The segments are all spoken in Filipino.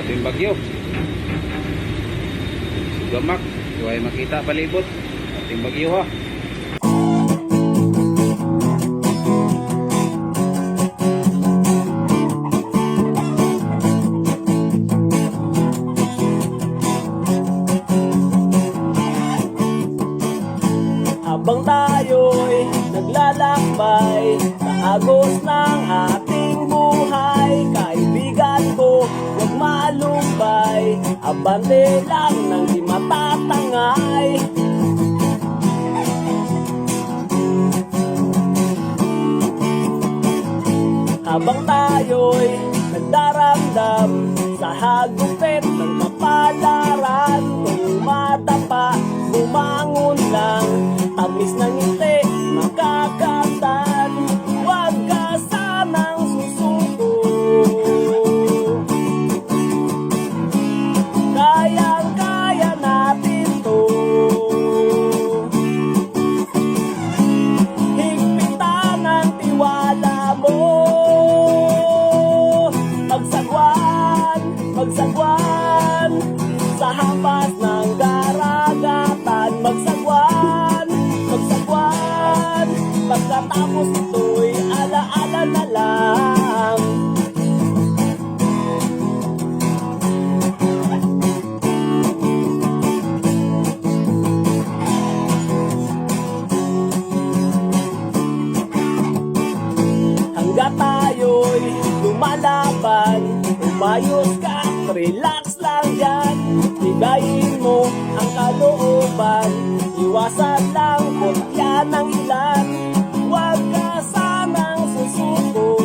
grabing bagyo. Gamak, huwag makita palibot. Ating bagyo ha. Habang tayo'y naglalakbay sa agos ng ating buhay, kaibigan ko, huwag malumbay, abante lang nang di matatangay. Habang tayo'y nagdaramdam sa hagupit ng kapalaran, tumatapa, bumangon lang, tamis ng ngiti, makakatan, huwag ka sanang susuko. Kayang-kaya natin to. Higpitan ang tiwala mo. Magsagwan, magsagwan sa hampas ng karagatan. Magsagwan, magsagwan, pagkatapos ito'y alaala na lang. Hanggat tayo'y lumalaban, umayos ka, relax lang dyan. Bigayin mo ang kalooban, iwasan lang kutya ng ilan. Huwag ka sanang susuko.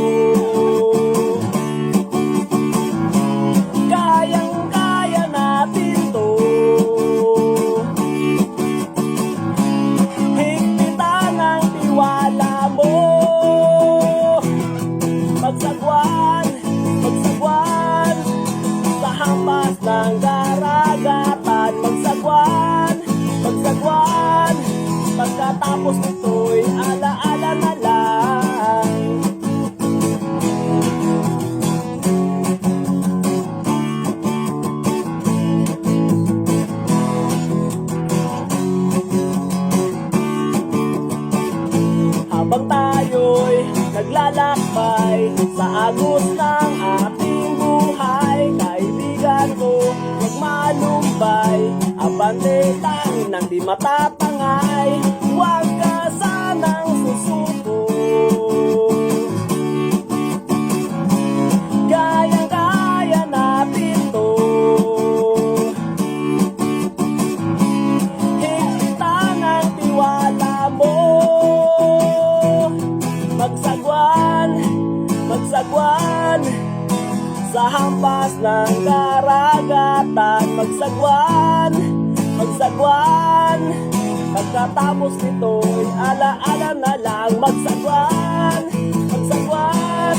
Kayang-kaya natin to. Higpitan ang tiwala mo. Magsagwan, magsagwan sa hampas ng karagatan. Magsagwan, magsagwan, pagkatapos nito'y alaala na lang. Habang tayo'y naglalakbay sa agos ng ating buhay, kaibigan ko, huwag malumbay, abante lang nang di matatangay. Huwag ka sanang susuko. Kayang-kaya natin to. Higpitan ang tiwala mo. Magsagwan, magsagwan sa hampas ng karagatan. Magsagwan, magsagwan, pagkatapos nito'y alaala na lang. Magsagwan, magsagwan